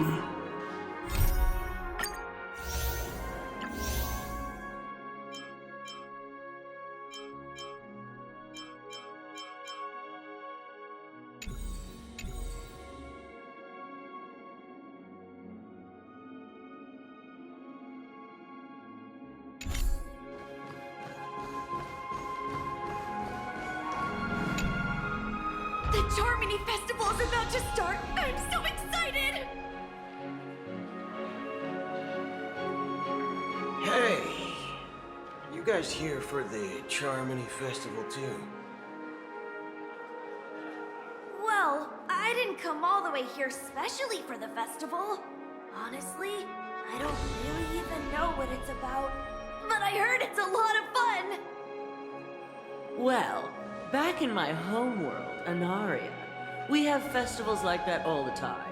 The Charmony Festival is about to start! I'm so excited! Hey! You guys here for the Charmony Festival too? Well, I didn't come all the way here specially for the festival. Honestly, I don't really even know what it's about. But I heard it's a lot of fun! Well, back in my homeworld, Anaria, we have festivals like that all the time.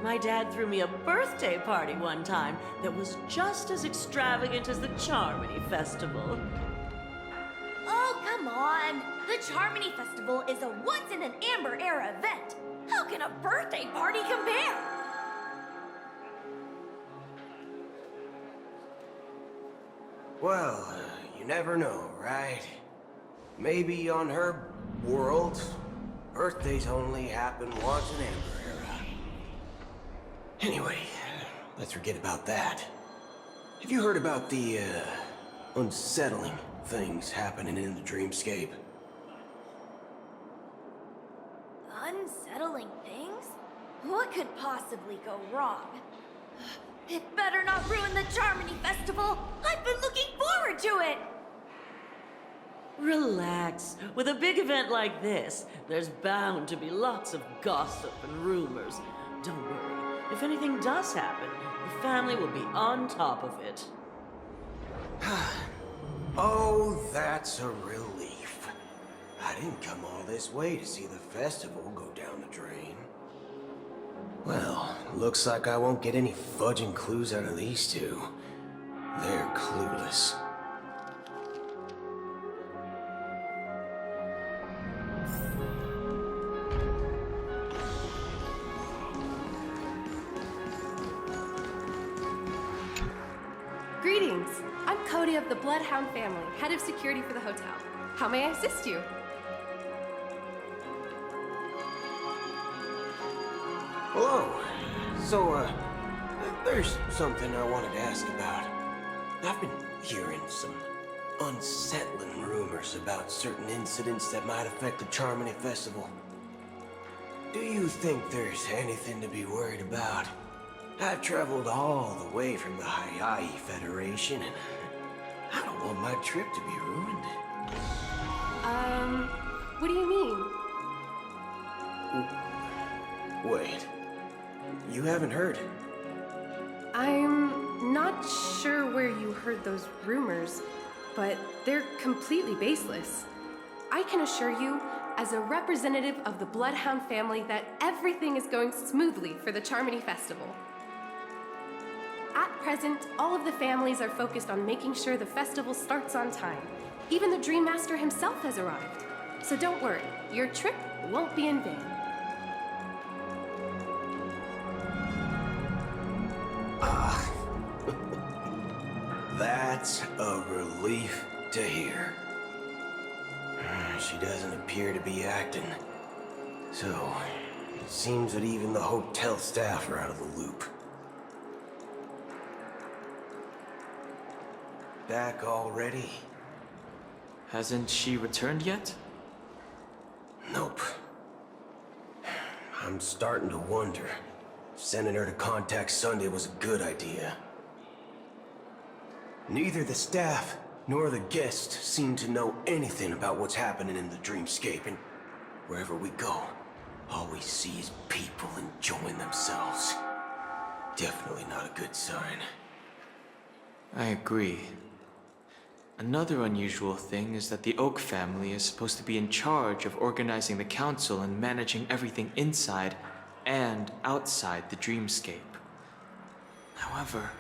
My dad threw me a birthday party one time that was just as extravagant as the Charmony Festival. Oh, come on! The Charmony Festival is a once-in-an-Amber-era event! How can a birthday party compare? Well, you never know, right? Maybe on her world, birthdays only happen once in Amber Era. Anyway, let's forget about that. Have you heard about the, unsettling things happening in the dreamscape? Unsettling things? What could possibly go wrong? It better not ruin the Charmony Festival! I've been looking forward to it! Relax. With a big event like this, there's bound to be lots of gossip and rumors. Don't worry. If anything does happen, the family will be on top of it. Oh, that's a relief. I didn't come all this way to see the festival go down the drain. Well, looks like I won't get any fudging clues out of these two. They're clueless. Greetings! I'm Cody of the Bloodhound family, head of security for the hotel. How may I assist you? Hello. So, there's something I wanted to ask about. I've been hearing some unsettling rumors about certain incidents that might affect the Charmony Festival. Do you think there's anything to be worried about? I've traveled all the way from the Hawaii Federation, and I don't want my trip to be ruined. What do you mean? Wait. You haven't heard? I'm not sure where you heard those rumors, but they're completely baseless. I can assure you, as a representative of the Bloodhound family, that everything is going smoothly for the Charmony Festival. At present, all of the families are focused on making sure the festival starts on time. Even the Dream Master himself has arrived. So don't worry, your trip won't be in vain. That's a relief to hear. She doesn't appear to be acting. So, it seems that even the hotel staff are out of the loop. Back already? Hasn't she returned yet? Nope. I'm starting to wonder if sending her to contact Sunday was a good idea. Neither the staff nor the guests seem to know anything about what's happening in the dreamscape, and wherever we go, all we see is people enjoying themselves. Definitely not a good sign. I agree. Another unusual thing is that the Oak family is supposed to be in charge of organizing the council and managing everything inside and outside the dreamscape. However,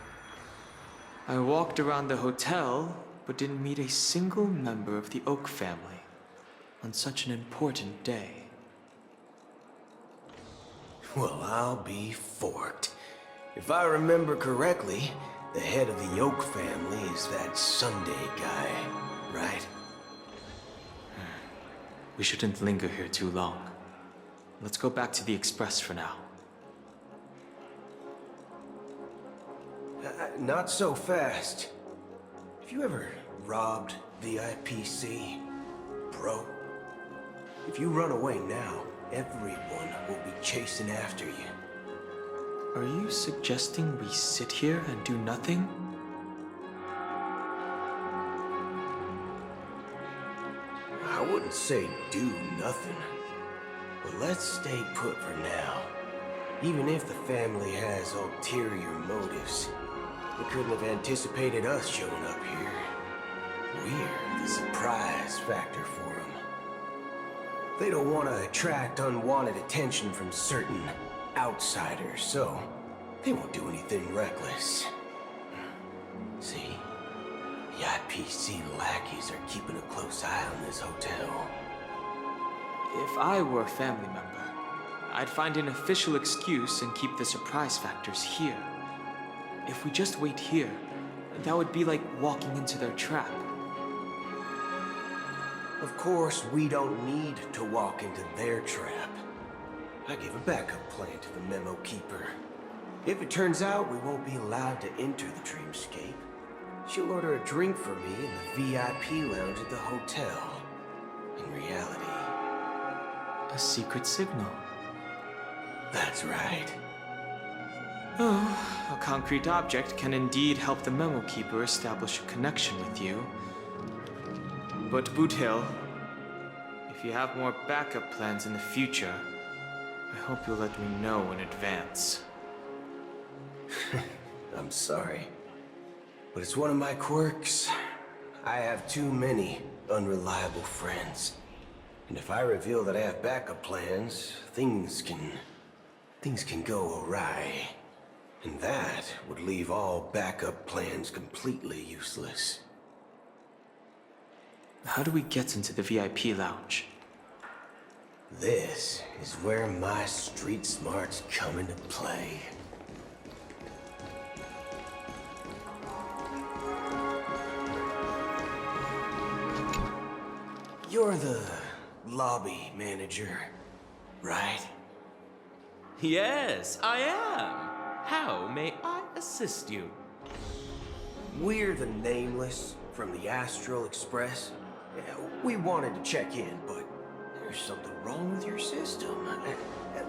I walked around the hotel but didn't meet a single member of the Oak family on such an important day. Well, I'll be forked If I remember correctly, the head of the Oak family is that Sunday guy, right? We shouldn't linger here too long. Let's go back to the Express for now. Not so fast. Have you ever robbed VIPC, bro? If you run away now, everyone will be chasing after you. Are you suggesting we sit here and do nothing? I wouldn't say do nothing, but let's stay put for now. Even if the family has ulterior motives, they couldn't have anticipated us showing up here. We're the surprise factor for them. They don't want to attract unwanted attention from certain outsiders, so they won't do anything reckless. See? The IPC lackeys are keeping a close eye on this hotel. If I were a family member, I'd find an official excuse and keep the surprise factors here. If we just wait here, that would be like walking into their trap. Of course, we don't need to walk into their trap. I gave a backup plan to the memo keeper. If it turns out we won't be allowed to enter the dreamscape, she'll order a drink for me in the VIP lounge at the hotel. In reality... A secret signal. That's right. Oh, a concrete object can indeed help the memo keeper establish a connection with you. But Boot Hill, if you have more backup plans in the future, I hope you'll let me know in advance. I'm sorry, but it's one of my quirks. I have too many unreliable friends. And if I reveal that I have backup plans, things can go awry. And that would leave all backup plans completely useless. How do we get into the VIP lounge? This is where my street smarts come into play. You're the lobby manager, right? Yes, I am. How may I assist you? We're the Nameless from the Astral Express. Yeah, we wanted to check in, but there's something wrong with your system.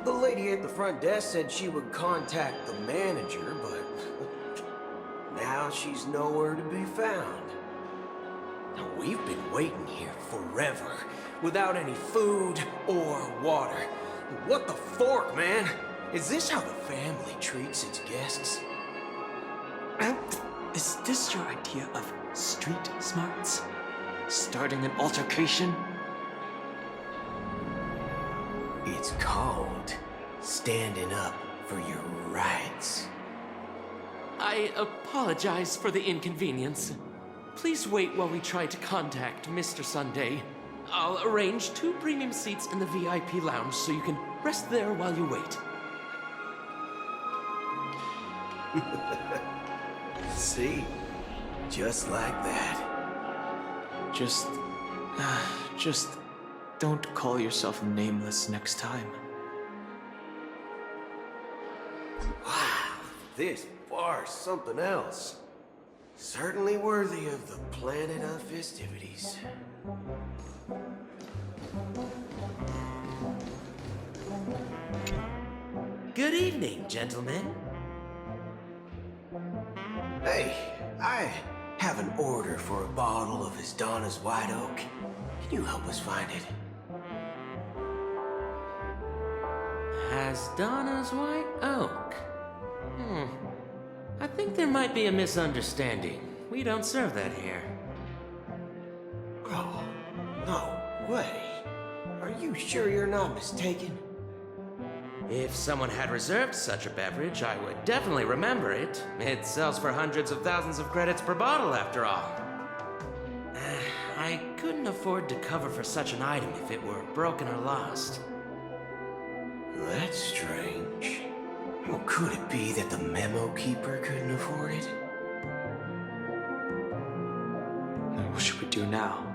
The lady at the front desk said she would contact the manager, but now she's nowhere to be found. Now, we've been waiting here forever, without any food or water. What the fork, man? Is this how the family treats its guests? Is this your idea of street smarts? Starting an altercation? It's called standing up for your rights. I apologize for the inconvenience. Please wait while we try to contact Mr. Sunday. I'll arrange 2 premium seats in the VIP lounge so you can rest there while you wait. See? Just like that. Just don't call yourself Nameless next time. Wow, this bar's something else. Certainly worthy of the planet of festivities. Good evening, gentlemen. Hey, I have an order for a bottle of Donna's White Oak. Can you help us find it? Donna's White Oak. I think there might be a misunderstanding. We don't serve that here. Oh, no way. Are you sure you're not mistaken? If someone had reserved such a beverage, I would definitely remember it. It sells for hundreds of thousands of credits per bottle, after all. I couldn't afford to cover for such an item if it were broken or lost. That's strange. Well, Could it be that the memo keeper couldn't afford it? Then what should we do now?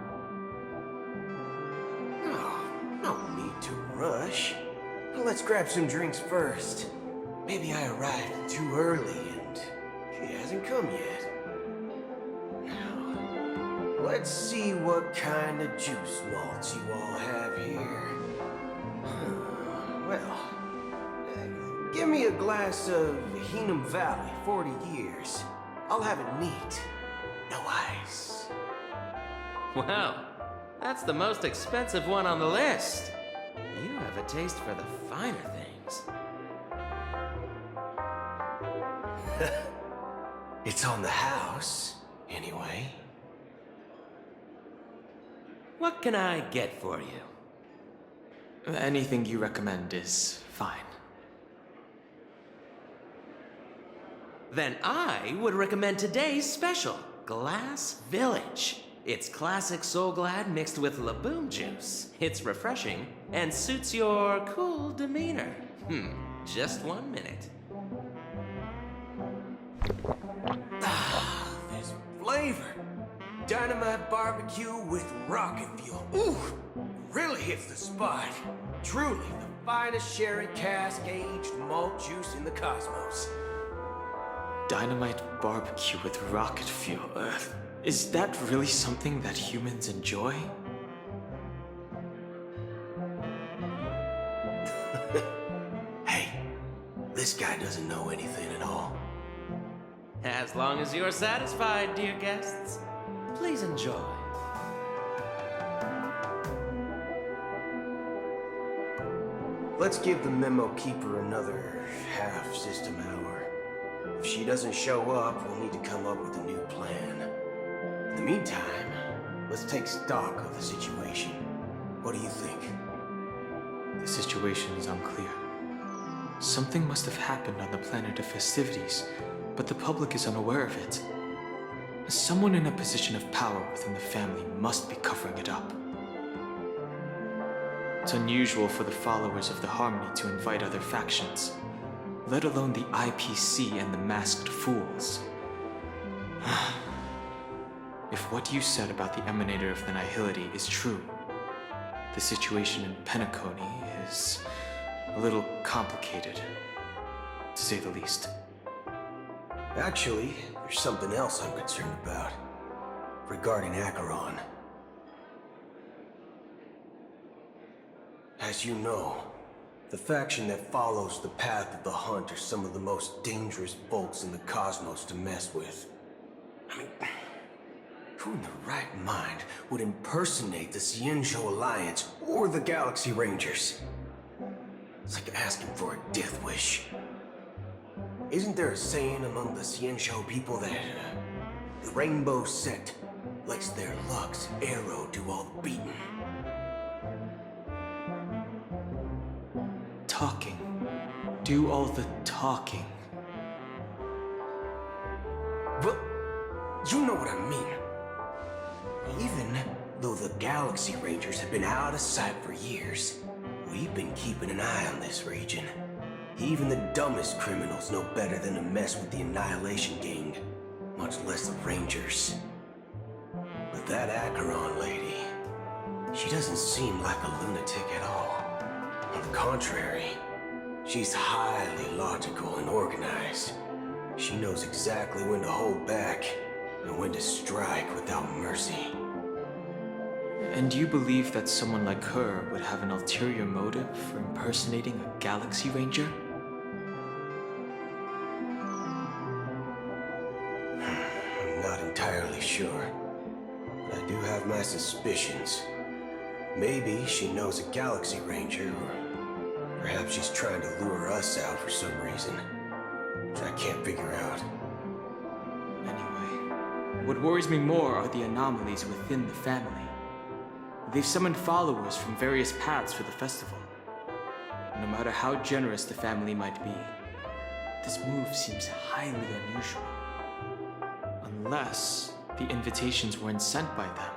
No need to rush. Let's grab some drinks first. Maybe I arrived too early and she hasn't come yet. Now, let's see what kind of juice malts you all have here. Well, give me a glass of Heenum Valley, 40 years. I'll have it neat. No ice. Wow, that's the most expensive one on the list. You have a taste for the finer things. It's on the house, anyway. What can I get for you? Anything you recommend is fine. Then I would recommend today's special, Glass Village. It's classic Soul Glad mixed with Laboom juice. It's refreshing and suits your cool demeanor. Just 1 minute. There's flavor. Dynamite barbecue with rocket fuel. Ooh, really hits the spot. Truly the finest sherry cask-aged malt juice in the cosmos. Dynamite barbecue with rocket fuel. Is that really something that humans enjoy? Hey, this guy doesn't know anything at all. As long as you're satisfied, dear guests, please enjoy. Let's give the memo keeper another half system hour. If she doesn't show up, we'll need to come up with a new plan. In the meantime, let's take stock of the situation. What do you think? The situation is unclear. Something must have happened on the planet of festivities, but the public is unaware of it. Someone in a position of power within the family must be covering it up. It's unusual for the followers of the Harmony to invite other factions, let alone the IPC and the Masked Fools. If what you said about the Emanator of the Nihility is true, the situation in Penacony is a little complicated, to say the least. Actually, there's something else I'm concerned about. Regarding Acheron. As you know, the faction that follows the path of the Hunt are some of the most dangerous bolts in the cosmos to mess with. I mean, who in their right mind would impersonate the Cienzo Alliance or the Galaxy Rangers? It's like asking for a death wish. Isn't there a saying among the Cienzo people that the Rainbow Sect lets their Lux arrow do all the beating? Talking. Do all the talking. Well, you know what I mean. Even though the Galaxy Rangers have been out of sight for years, we've been keeping an eye on this region. Even the dumbest criminals know better than to mess with the Annihilation Gang, much less the Rangers. But that Acheron lady, she doesn't seem like a lunatic at all. On the contrary, she's highly logical and organized. She knows exactly when to hold back and when to strike without mercy. And you believe that someone like her would have an ulterior motive for impersonating a Galaxy Ranger? I'm not entirely sure, but I do have my suspicions. Maybe she knows a Galaxy Ranger, or perhaps she's trying to lure us out for some reason, which I can't figure out. Anyway, what worries me more are the anomalies within the family. They've summoned followers from various paths for the festival. No matter how generous the family might be, this move seems highly unusual. Unless the invitations weren't sent by them.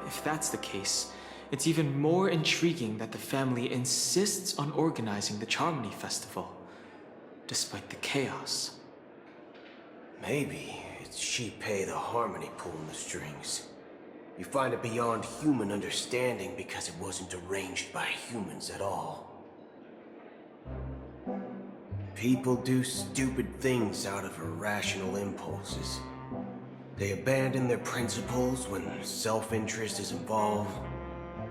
If that's the case, it's even more intriguing that the family insists on organizing the Charmony Festival, despite the chaos. Maybe it's Shipei the Harmony pulling the strings. You find it beyond human understanding because it wasn't arranged by humans at all. People do stupid things out of irrational impulses. They abandon their principles when self-interest is involved.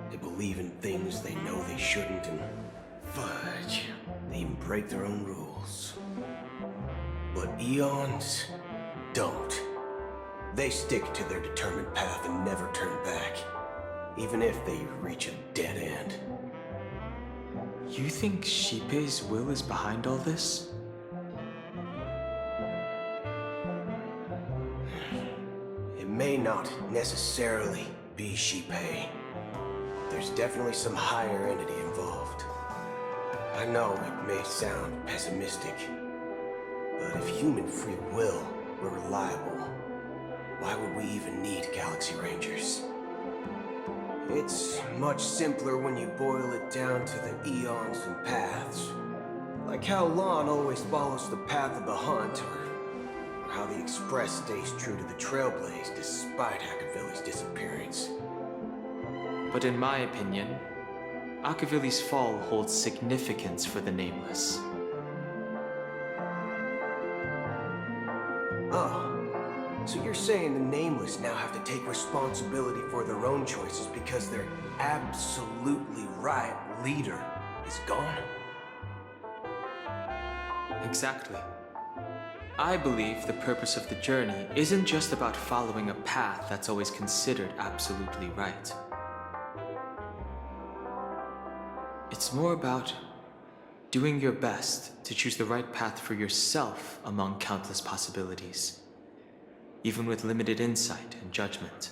They believe in things they know they shouldn't, and fudge, they even break their own rules. But eons don't. They stick to their determined path and never turn back, even if they reach a dead end. You think Shipei's will is behind all this? It may not necessarily be Shipei. There's definitely some higher entity involved. I know it may sound pessimistic, but if human free will were reliable, why would we even need Galaxy Rangers? It's much simpler when you boil it down to the eons and paths. Like how Lon always follows the path of the hunt, or how the Express stays true to the Trailblaze despite Akavili's disappearance. But in my opinion, Akavili's fall holds significance for the Nameless. Oh. So you're saying the Nameless now have to take responsibility for their own choices because their absolutely right leader is gone? Exactly. I believe the purpose of the journey isn't just about following a path that's always considered absolutely right. It's more about doing your best to choose the right path for yourself among countless possibilities, even with limited insight and judgment.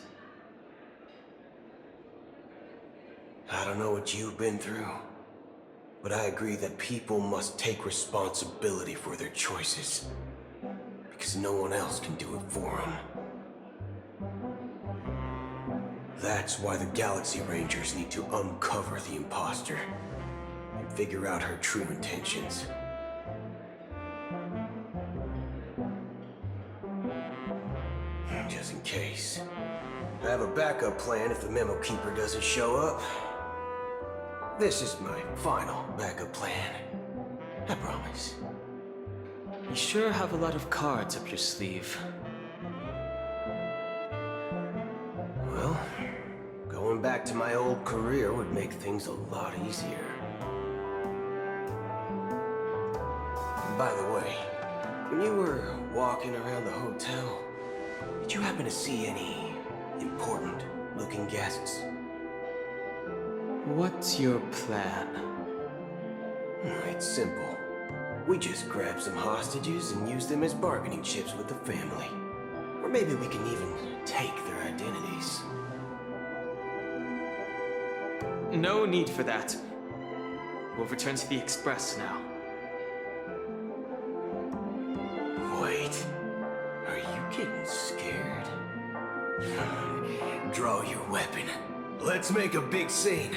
I don't know what you've been through, but I agree that people must take responsibility for their choices, because no one else can do it for them. That's why the Galaxy Rangers need to uncover the imposter and figure out her true intentions. Just in case. I have a backup plan if the Memo Keeper doesn't show up. This is my final backup plan. I promise. You sure have a lot of cards up your sleeve. Well, going back to my old career would make things a lot easier. By the way, when you were walking around the hotel, did you happen to see any important looking guests? What's your plan? It's simple. We just grab some hostages and use them as bargaining chips with the family. Or maybe we can even take their identities. No need for that. We'll return to the Express now. Wait. Are you getting scared? Draw your weapon. Let's make a big scene.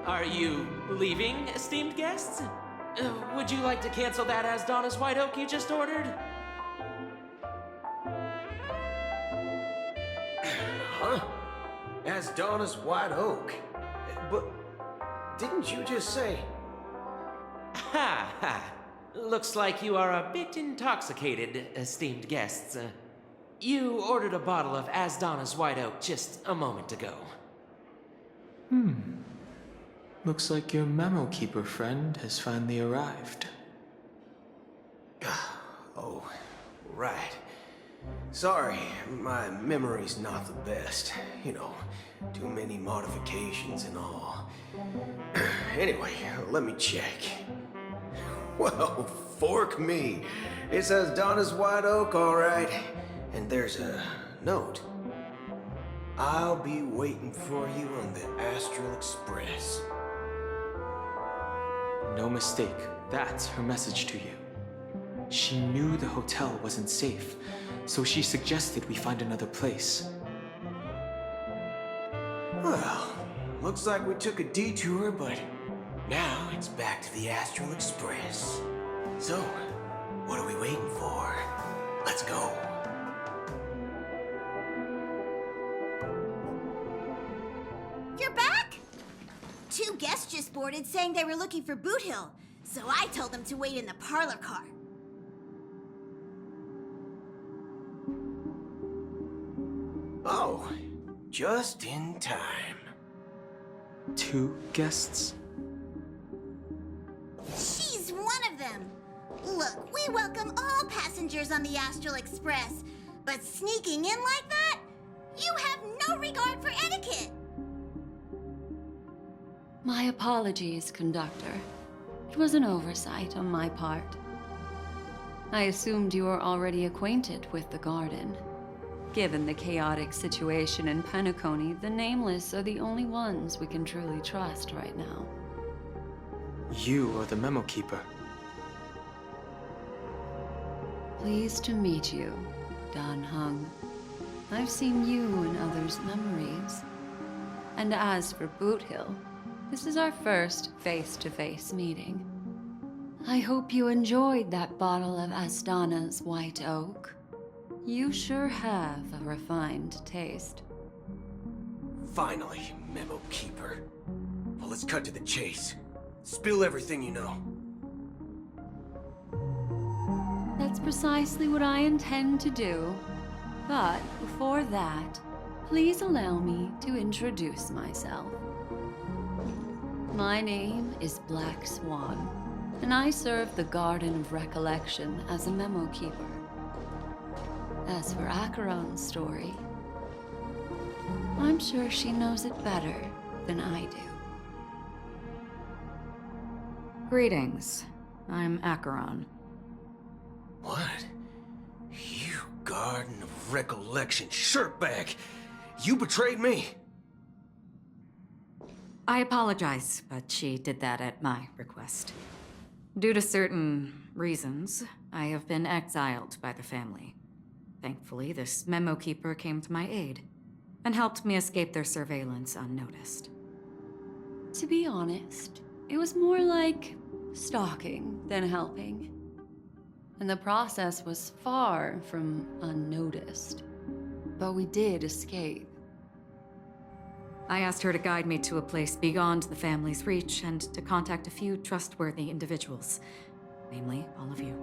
Are you leaving, esteemed guests? Would you like to cancel that Asdonis White Oak you just ordered? Huh? Asdonis White Oak? But didn't you just say... Ha ha! Looks like you are a bit intoxicated, esteemed guests. You ordered a bottle of Asdonis White Oak just a moment ago. Looks like your Memo Keeper friend has finally arrived. Oh, right. Sorry, my memory's not the best. You know, too many modifications and all. Anyway, let me check. Well, fork me. It says Donna's White Oak, all right. And there's a note. I'll be waiting for you on the Astral Express. No mistake, that's her message to you. She knew the hotel wasn't safe, so she suggested we find another place. Well, looks like we took a detour, but now it's back to the Astral Express. So, what are we waiting for? Let's go. You're back? Two guests just boarded saying they were looking for Boot Hill, so I told them to wait in the parlor car. Oh, just in time. 2 guests? She's one of them. Look, we welcome all passengers on the Astral Express, but sneaking in like that? You have no regard for etiquette. My apologies, conductor. It was an oversight on my part. I assumed you were already acquainted with the garden. Given the chaotic situation in Penacony, the Nameless are the only ones we can truly trust right now. You are the memo keeper. Pleased to meet you, Dan Hung. I've seen you in others' memories. And as for Boot Hill, this is our first face-to-face meeting. I hope you enjoyed that bottle of Astana's White Oak. You sure have a refined taste. Finally, Memo Keeper. Well, let's cut to the chase. Spill everything you know. That's precisely what I intend to do. But before that, please allow me to introduce myself. My name is Black Swan, and I serve the Garden of Recollection as a memo keeper. As for Acheron's story, I'm sure she knows it better than I do. Greetings. I'm Acheron. What? You Garden of Recollection shirtbag! You betrayed me! I apologize, but she did that at my request. Due to certain reasons, I have been exiled by the family. Thankfully, this memo keeper came to my aid and helped me escape their surveillance unnoticed. To be honest, it was more like stalking than helping. And the process was far from unnoticed. But we did escape. I asked her to guide me to a place beyond the family's reach and to contact a few trustworthy individuals, namely all of you.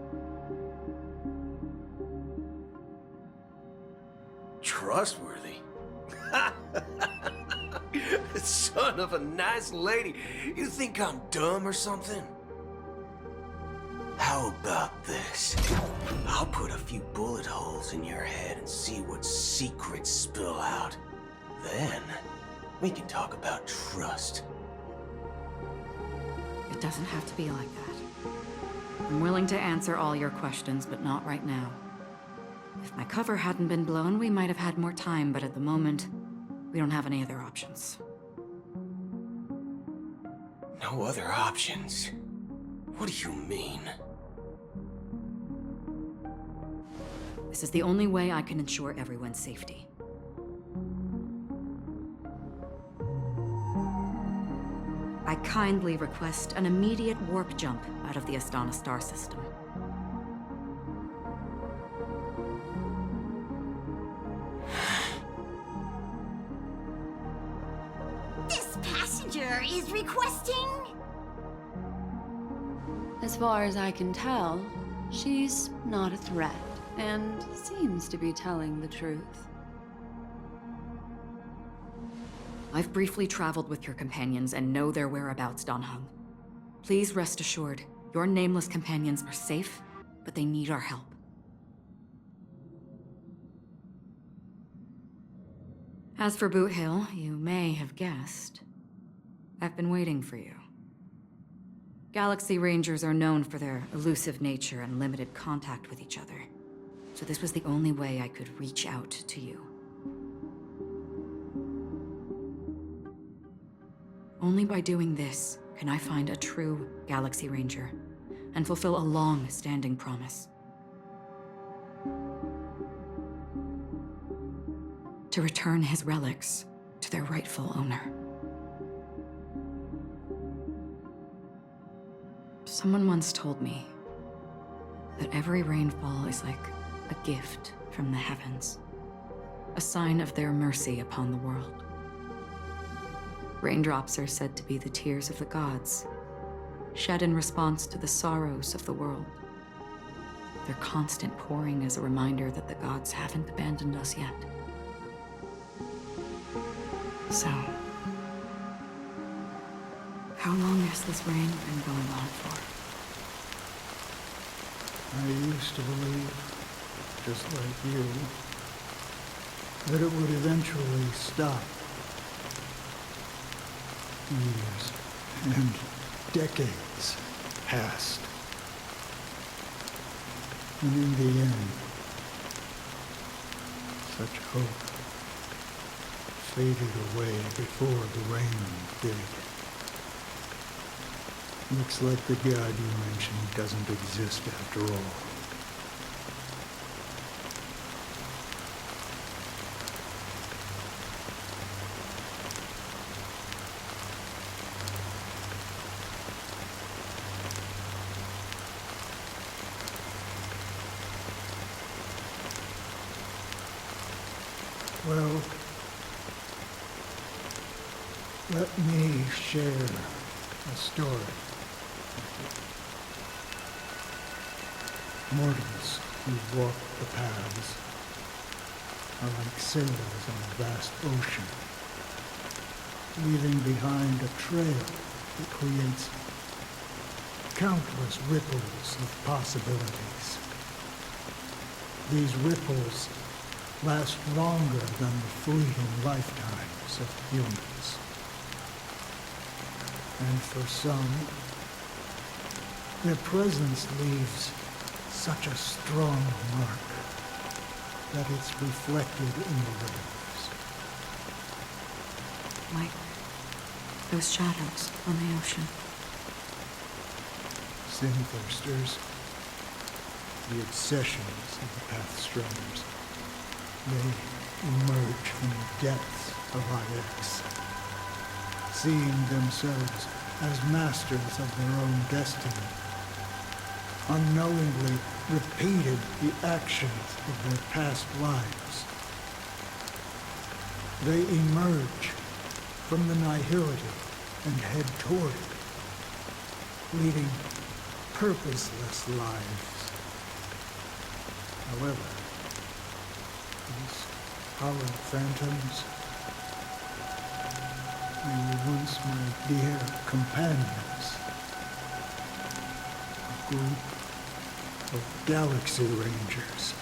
Trustworthy? Son of a nice lady. You think I'm dumb or something? How about this? I'll put a few bullet holes in your head and see what secrets spill out. Then, we can talk about trust. It doesn't have to be like that. I'm willing to answer all your questions, but not right now. If my cover hadn't been blown, we might have had more time, but at the moment, we don't have any other options. No other options? What do you mean? This is the only way I can ensure everyone's safety. I kindly request an immediate warp jump out of the Astana star system. This passenger is requesting... As far as I can tell, she's not a threat, and seems to be telling the truth. I've briefly traveled with your companions and know their whereabouts, Dan Hung. Please rest assured, your nameless companions are safe, but they need our help. As for Boot Hill, you may have guessed. I've been waiting for you. Galaxy Rangers are known for their elusive nature and limited contact with each other. So this was the only way I could reach out to you. Only by doing this can I find a true Galaxy Ranger and fulfill a long-standing promise. To return his relics to their rightful owner. Someone once told me, that every rainfall is like a gift from the heavens, a sign of their mercy upon the world. Raindrops are said to be the tears of the gods, shed in response to the sorrows of the world. Their constant pouring is a reminder that the gods haven't abandoned us yet. So, how long has this rain been going on for? I used to believe, just like you, that it would eventually stop. Years and decades passed. And in the end, such hope faded away before the rain did. Looks like the god you mentioned doesn't exist after all. Well, let me share a story. Mortals who walk the paths are like sailors on a vast ocean, leaving behind a trail that creates countless ripples of possibilities. These ripples last longer than the fleeting lifetimes of humans. And for some, their presence leaves such a strong mark that it's reflected in the waves. Like those shadows on the ocean. Sin-thirsters, the obsessions of the Pathstrunners, they emerge from the depths of IX, seeing themselves as masters of their own destiny, unknowingly repeated the actions of their past lives. They emerge from the nihility and head toward it, leading purposeless lives. However, these hollow phantoms, they were once my dear companions, a group of galaxy rangers.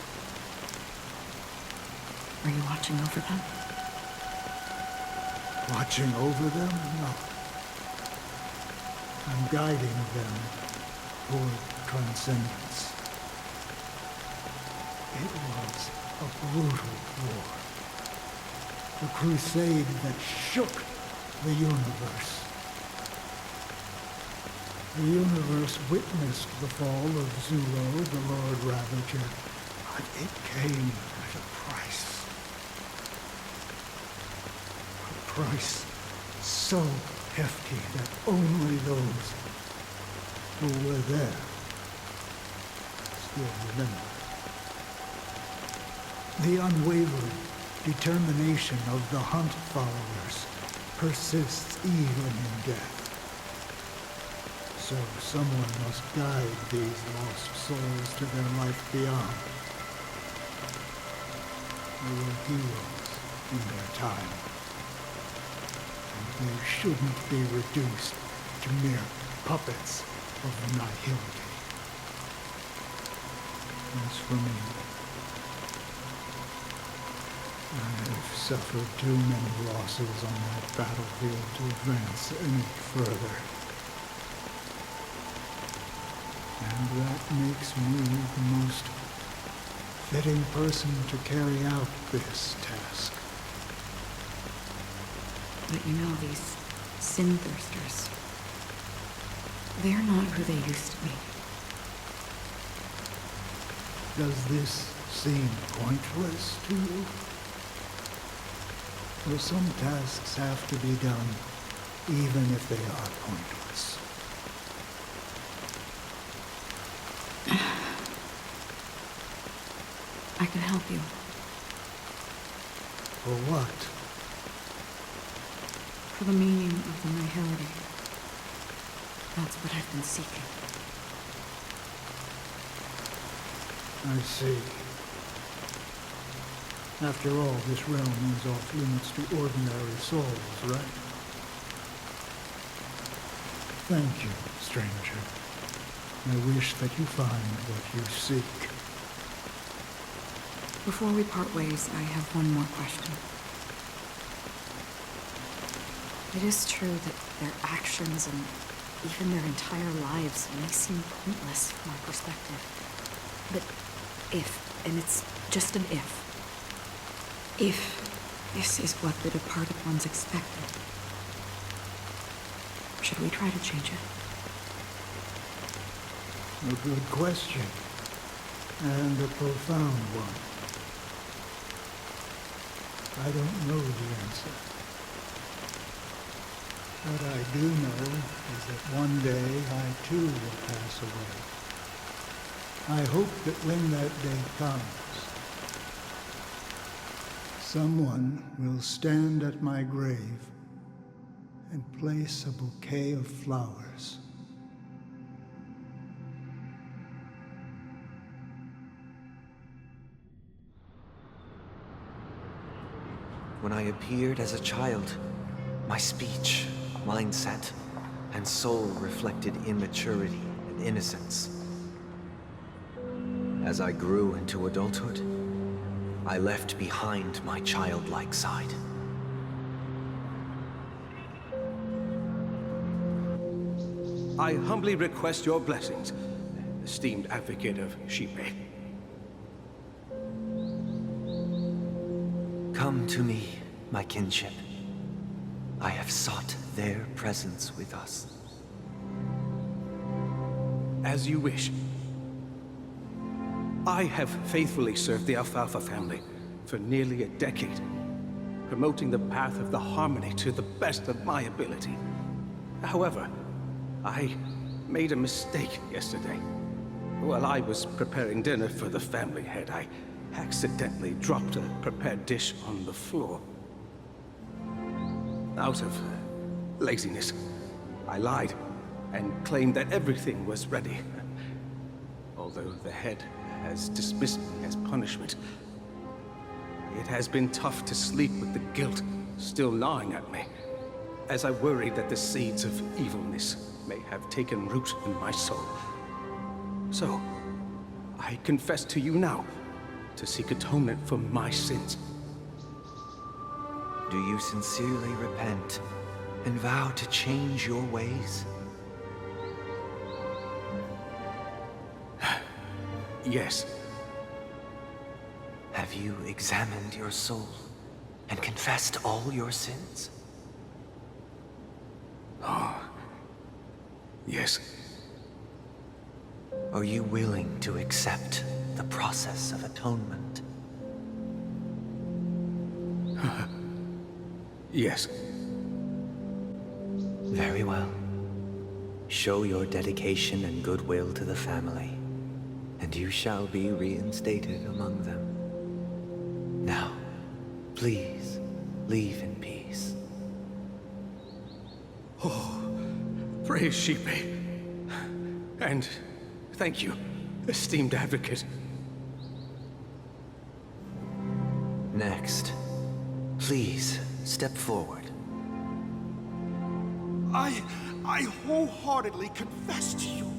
Are you watching over them? Watching over them? No. I'm guiding them toward transcendence. It was a brutal war. A crusade that shook the universe. The universe witnessed the fall of Zulo, the Lord Ravager, but it came at a price. A price so hefty that only those who were there still remember. The unwavering determination of the Hunt followers persists even in death. So someone must guide these lost souls to their life beyond. They were heroes in their time, and they shouldn't be reduced to mere puppets of nihility. As for me, I've suffered too many losses on that battlefield to advance any further. And that makes me the most fitting person to carry out this task. But you know, these sin-thirsters, they're not who they used to be. Does this seem pointless to you? Well, some tasks have to be done, even if they are pointless. I can help you. For what? For the meaning of the nihility. That's what I've been seeking. I see. After all, this realm is off limits to ordinary souls, right? Thank you, stranger. I wish that you find what you seek. Before we part ways, I have one more question. It is true that their actions and even their entire lives may seem pointless from our perspective. But if, and it's just an if this is what the departed ones expected, should we try to change it? A good question. And a profound one. I don't know the answer. What I do know is that one day I too will pass away. I hope that when that day comes, someone will stand at my grave and place a bouquet of flowers. When I appeared as a child, my speech, mindset, and soul reflected immaturity and innocence. As I grew into adulthood, I left behind my childlike side. I humbly request your blessings, esteemed advocate of Shipe. Come to me, my kinship. I have sought their presence with us. As you wish. I have faithfully served the Alfalfa family for nearly a decade, promoting the path of the harmony to the best of my ability. However, I made a mistake yesterday. While I was preparing dinner for the family head, I accidentally dropped a prepared dish on the floor. Out of laziness, I lied and claimed that everything was ready. Although the head has dismissed me as punishment, it has been tough to sleep with the guilt still gnawing at me, as I worry that the seeds of evilness may have taken root in my soul. So, I confess to you now to seek atonement for my sins. Do you sincerely repent and vow to change your ways? Yes. Have you examined your soul and confessed all your sins? Yes. Are you willing to accept the process of atonement? Yes. Very well. Show your dedication and goodwill to the family, and you shall be reinstated among them. Now, please, leave in peace. Oh, praise Shipe. And thank you, esteemed advocate. Next, please step forward. I wholeheartedly confess to you.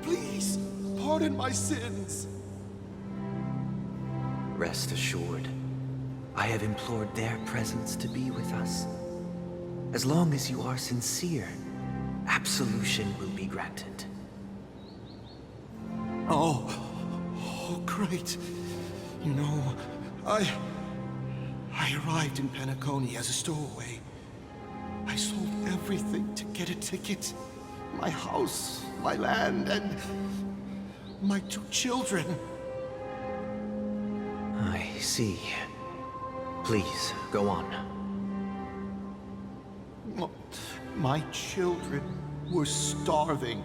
Please, pardon my sins. Rest assured, I have implored their presence to be with us. As long as you are sincere, absolution will be granted. Oh, great. You know, I arrived in Penacony as a stowaway. I sold everything to get a ticket. My house, my land, and my 2 children. I see. Please, go on. My children were starving,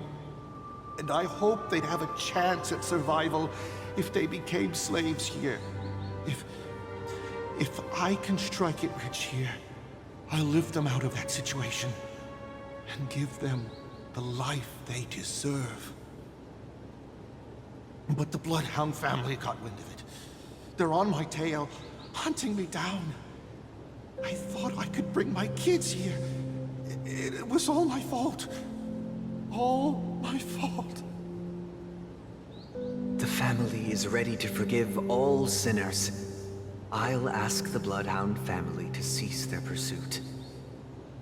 and I hoped they'd have a chance at survival if they became slaves here. If I can strike it rich here, I'll lift them out of that situation and give them the life they deserve. But the Bloodhound family got wind of it. They're on my tail, hunting me down. I thought I could bring my kids here. It was all my fault. All my fault. The family is ready to forgive all sinners. I'll ask the Bloodhound family to cease their pursuit.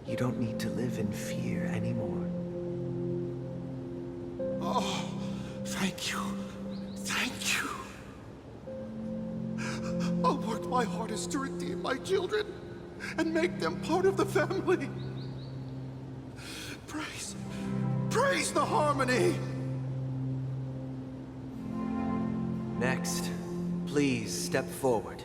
You don't need to live in fear anymore. Oh, thank you. Thank you. I'll work my hardest to redeem my children and make them part of the family. Praise the harmony! Next, please step forward.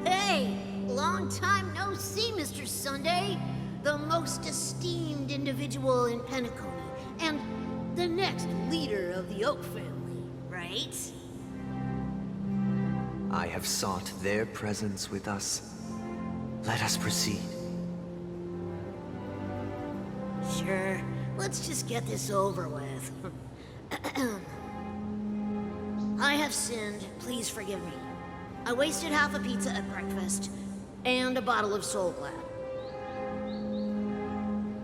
Hey, long time no see, Mr. Sunday. The most esteemed individual in Penacony, and the next leader of the Oak family, right? I have sought their presence with us. Let us proceed. Sure, let's just get this over with. I have sinned, please forgive me. I wasted half a pizza at breakfast, and a bottle of Soul Glad.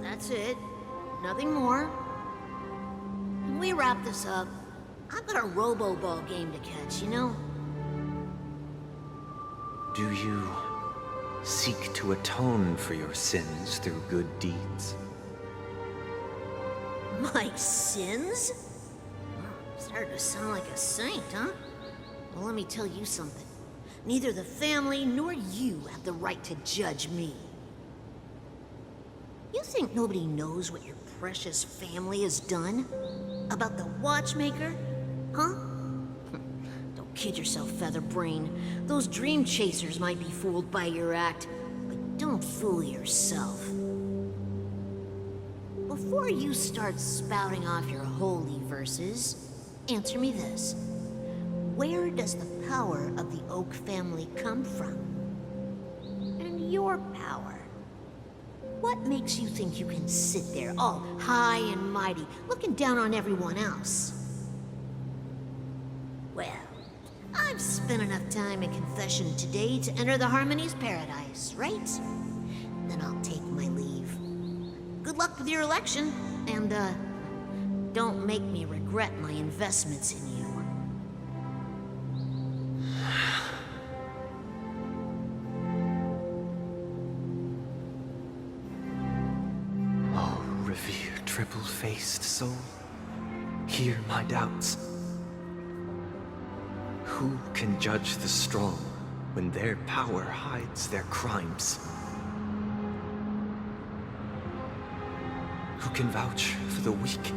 That's it, nothing more. When we wrap this up, I've got a robo-ball game to catch, you know? Do you seek to atone for your sins through good deeds? My sins? Starting to sound like a saint, huh? Well, let me tell you something. Neither the family nor you have the right to judge me. You think nobody knows what your precious family has done? About the watchmaker? Huh? Don't kid yourself, Featherbrain. Those dream chasers might be fooled by your act, but don't fool yourself. Before you start spouting off your holy verses, answer me this. Where does the power of the Oak family come from? And your power? What makes you think you can sit there all high and mighty, looking down on everyone else? Well, I've spent enough time in confession today to enter the Harmony's paradise, right? Then I'll take my leave. Good luck with your election, and, don't make me regret my investments in you. Oh, revered triple-faced soul, hear my doubts. Who can judge the strong when their power hides their crimes? Who can vouch for the weak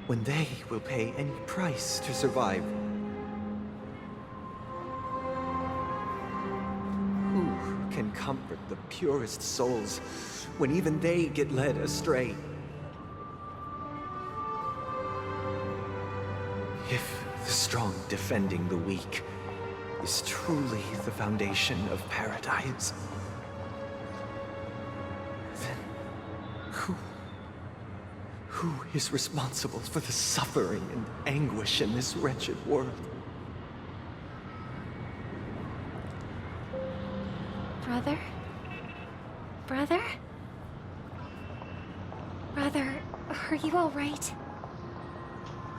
when they will pay any price to survive? Who can comfort the purest souls when even they get led astray? If the strong defending the weak is truly the foundation of paradise, then who is responsible for the suffering and anguish in this wretched world? Brother? Brother? Brother, are you all right?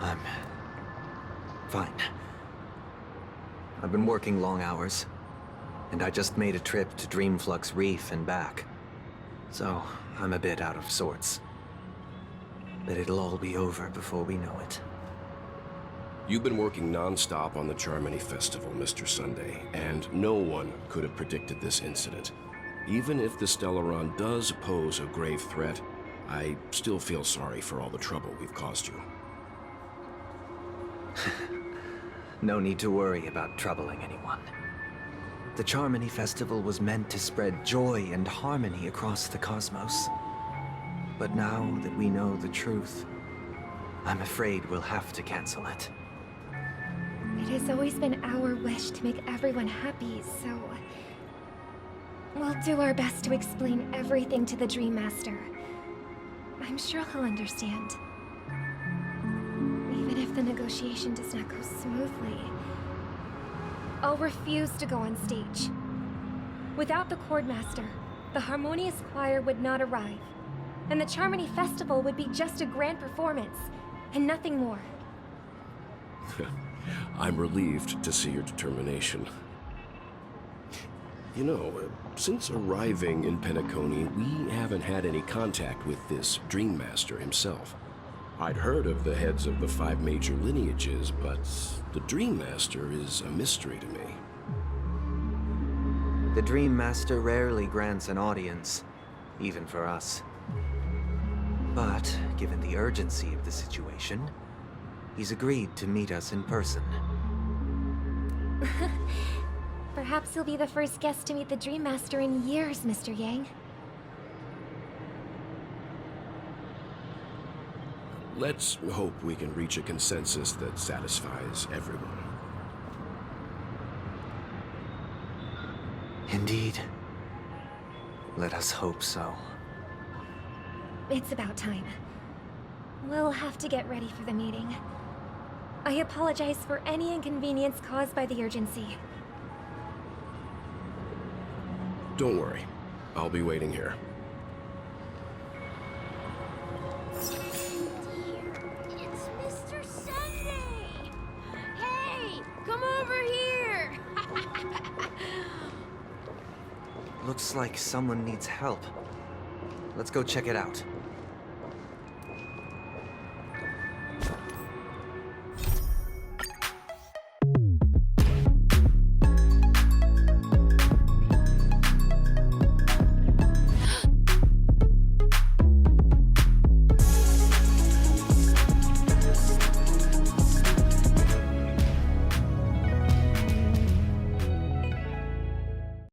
I'm fine. I've been working long hours, and I just made a trip to Dreamflux Reef and back. So, I'm a bit out of sorts. But it'll all be over before we know it. You've been working non-stop on the Charmony Festival, Mr. Sunday, and no one could have predicted this incident. Even if the Stellaron does pose a grave threat, I still feel sorry for all the trouble we've caused you. No need to worry about troubling anyone. The Charmony Festival was meant to spread joy and harmony across the cosmos. But now that we know the truth, I'm afraid we'll have to cancel it. It has always been our wish to make everyone happy, so... we'll do our best to explain everything to the Dream Master. I'm sure he'll understand. Even if the negotiation does not go smoothly, I'll refuse to go on stage. Without the Chord Master, the Harmonious Choir would not arrive, and the Charmony Festival would be just a grand performance, and nothing more. I'm relieved to see your determination. You know, since arriving in Penacony, we haven't had any contact with this Dream Master himself. I'd heard of the heads of the 5 major lineages, but the Dream Master is a mystery to me. The Dream Master rarely grants an audience, even for us. But, given the urgency of the situation, he's agreed to meet us in person. Perhaps you'll be the first guest to meet the Dream Master in years, Mr. Yang. Let's hope we can reach a consensus that satisfies everyone. Indeed. Let us hope so. It's about time. We'll have to get ready for the meeting. I apologize for any inconvenience caused by the urgency. Don't worry. I'll be waiting here. It's Mr. Sunday! Hey, come over here! Looks like someone needs help. Let's go check it out.